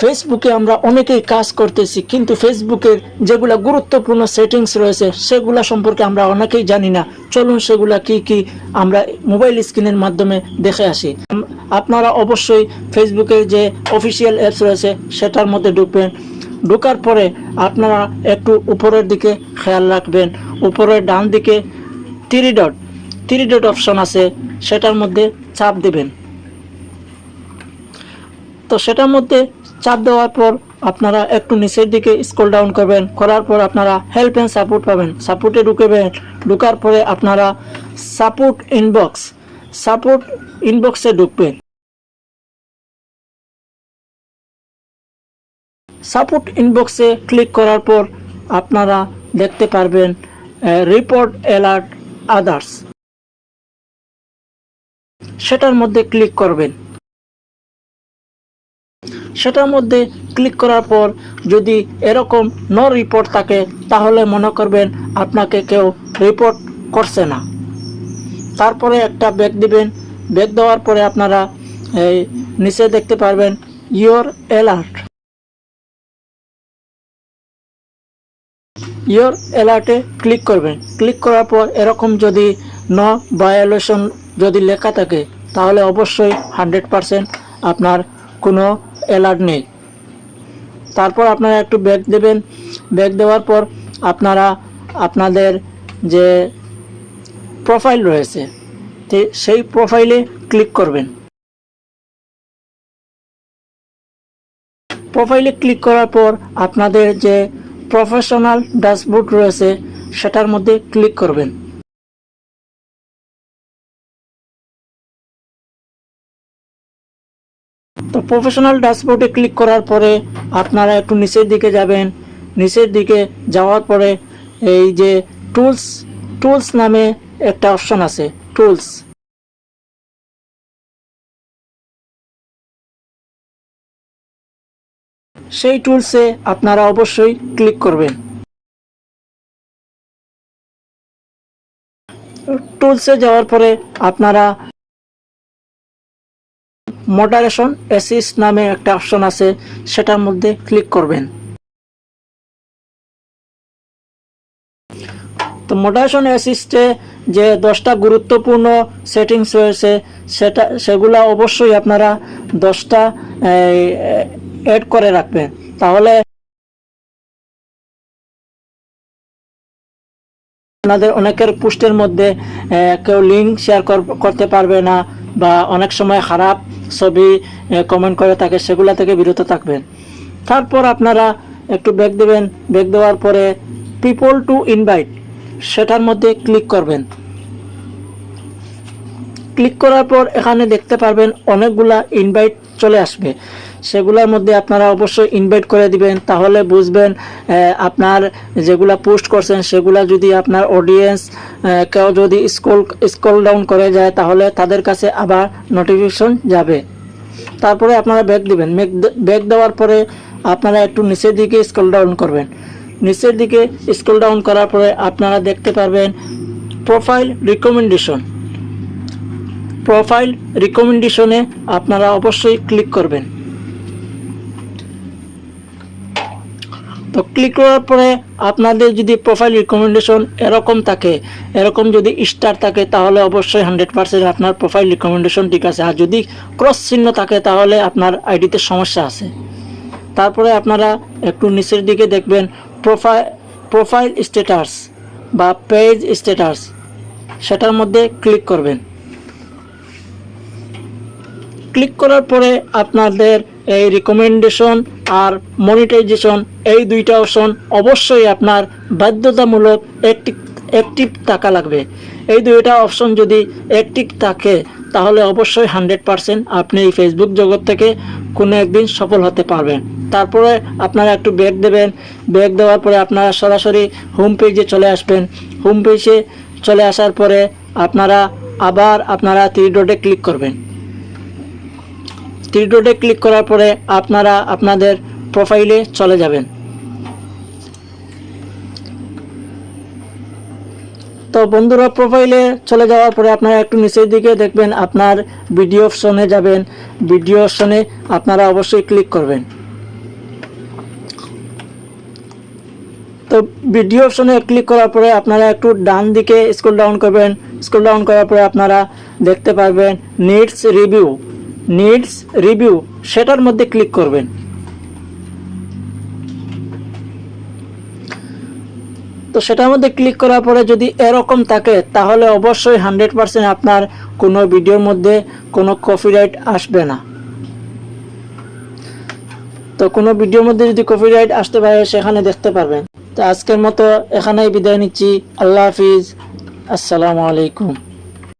ফেসবুকে আমরা অনেকেই কাজ করতেছি, কিন্তু ফেসবুকের যেগুলো গুরুত্বপূর্ণ সেটিংস রয়েছে সেগুলো সম্পর্কে আমরা অনেকেই জানি না। চলুন সেগুলো কি কি আমরা মোবাইল স্ক্রিনের মাধ্যমে দেখে আসি। আপনারা অবশ্যই ফেসবুকের যে অফিসিয়াল অ্যাপস রয়েছে সেটার মধ্যে ঢুকবেন। ঢোকার পরে আপনারা একটু উপরের দিকে খেয়াল রাখবেন, উপরের ডান দিকে থ্রি ডট অপশন আছে, সেটার মধ্যে চাপ দেবেন। তো সেটার মধ্যে চাপ দেওয়ার পর আপনারা একটু নিচের দিকে স্ক্রল ডাউন করবেন, করার পর আপনারা হেল্প অ্যান্ড সাপোর্ট পাবেন। সাপোর্টে ঢুকবেন, ঢোকার পরে আপনারা সাপোর্ট ইনবক্সে ঢুকবেন। সাপোর্ট ইনবক্সে ক্লিক করার পর আপনারা দেখতে পারবেন রিপোর্ট অ্যালার্ট আদার্স, সেটার মধ্যে ক্লিক করবেন। সেটার মধ্যে ক্লিক করার পর যদি এরকম নো রিপোর্ট থাকে তাহলে মনে করবেন আপনাকে কেউ রিপোর্ট করছে না। তারপরে একটা ব্যাক দিবেন। ব্যাক দেওয়ার পরে আপনারা এই নিচে দেখতে পারবেন ইয়োর অ্যালার্টে ক্লিক করবেন। ক্লিক করার পর এরকম যদি নো ভায়োলেশন যদি লেখা থাকে তাহলে অবশ্যই 100% আপনার কোনো অ্যালার্ট নেই। তারপর আপনারা একটু ব্যাক দেবেন। ব্যাক দেওয়ার পর আপনারা আপনাদের যে প্রোফাইল রয়েছে সেই প্রোফাইলে ক্লিক করবেন। প্রোফাইলে ক্লিক করার পর আপনাদের যে প্রফেশনাল ড্যাশবোর্ড রয়েছে সেটার মধ্যে ক্লিক করবেন। তো প্রফেশনাল ড্যাশবোর্ডে ক্লিক করার পরে আপনারা একটু নিচের দিকে যাবেন। নিচের দিকে যাওয়ার পরে এই যে টুলস নামে একটা অপশন আছে, টুলস, সেই টুলসে আপনারা অবশ্যই ক্লিক করবেন। টুলসে যাওয়ার পরে আপনারা মডারেশন অ্যাসিস্ট নামে একটা অপশন আছে, সেটার মধ্যে ক্লিক করবেন। তো মডারেশন অ্যাসিস্টে যে 10টা গুরুত্বপূর্ণ সেটিংস রয়েছে সেগুলো অবশ্যই আপনারা 10টা অ্যাড করে রাখবেন, তাহলে আপনাদের অনেকের পোস্টের মধ্যে কেউ লিঙ্ক শেয়ার করতে পারবে না, বা অনেক সময় খারাপ ছবি কমেন্ট করে থাকে, সেগুলো থেকে বিরত থাকবেন। তারপর আপনারা একটু ব্যাক দেবেন। ব্যাক দেওয়ার পরে পিপল টু ইনভাইট, সেটার মধ্যে ক্লিক করবেন। ক্লিক করার পর এখানে দেখতে পারবেন অনেকগুলা ইনভাইট চলে আসবে, সেগুলোর মধ্যে আপনারা অবশ্যই ইনভাইট করে দিবেন। তাহলে বুঝবেন আপনার যেগুলা পোস্ট করছেন সেগুলা যদি আপনার অডিয়েন্স কেউ যদি স্ক্রল ডাউন করে যায় তাহলে তাদের কাছে আবার নোটিফিকেশন যাবে। তারপরে আপনারা ব্যাক দিবেন। ব্যাক দেওয়ার পরে আপনারা একটু নিচের দিকে স্ক্রল ডাউন করবেন। নিচের দিকে স্ক্রল ডাউন করার পরে আপনারা দেখতে পারবেন প্রোফাইল রিকমেন্ডেশনে আপনারা অবশ্যই ক্লিক করবেন। তো ক্লিক করার পরে আপনাদের যদি প্রোফাইল রিকমেন্ডেশন এরকম যদি স্টার থাকে তাহলে অবশ্যই 100% আপনার প্রোফাইল রিকমেন্ডেশন ঠিক আছে। আর যদি ক্রস চিহ্ন থাকে তাহলে আপনার আইডিতে সমস্যা আছে। তারপরে আপনারা একটু নিচের দিকে দেখবেন প্রোফাইল স্ট্যাটাস বা পেজ স্ট্যাটাস, সেটার মধ্যে ক্লিক করবেন। ক্লিক করার পরে আপনাদের এই রিকমেন্ডেশন আর মনিটাইজেশন এই দুইটা অপশন অবশ্যই আপনার বাধ্যতামূলক অ্যাক্টিভ থাকা লাগবে। এই দুইটা অপশন যদি অ্যাক্টিভ থাকে তাহলে অবশ্যই 100% আপনি এই ফেসবুক জগৎ থেকে কোনো একদিন সফল হতে পারবেন। তারপরে আপনারা একটু ব্যাক দেবেন। ব্যাক দেওয়ার পরে আপনারা সরাসরি হোম পেজে চলে আসবেন। হোম পেজে চলে আসার পরে আপনারা 3 ডটে ক্লিক করবেন। 3 ডটে ক্লিক করার পরে আপনারা আপনাদের প্রোফাইলে চলে যাবেন। তো বন্ধুরা, প্রোফাইলে চলে যাওয়ার পরে আপনারা একটু নিচের দিকে দেখবেন আপনার ভিডিও অপশনে যাবেন। ভিডিও অপশনে আপনারা অবশ্যই ক্লিক করবেন। তো ভিডিও অপশনে ক্লিক করার পরে আপনারা একটু ডান দিকে স্ক্রল ডাউন করবেন। স্ক্রল ডাউন করার পরে আপনারা দেখতে পারবেন নিডস রিভিউ সেটার মধ্যে ক্লিক করবেন। তো সেটার মধ্যে ক্লিক করার পরে যদি এরকম থাকে তাহলে অবশ্যই 100% আপনার কোনো ভিডিওর মধ্যে কোনো কপিরাইট আসবে না। তো কোনো ভিডিওর মধ্যে যদি কপিরাইট আসতে পারে সেখানে দেখতে পারবেন। তো আজকের মতো এখানেই বিদায় নিচ্ছি। আল্লাহ হাফিজ, আসসালামু আলাইকুম।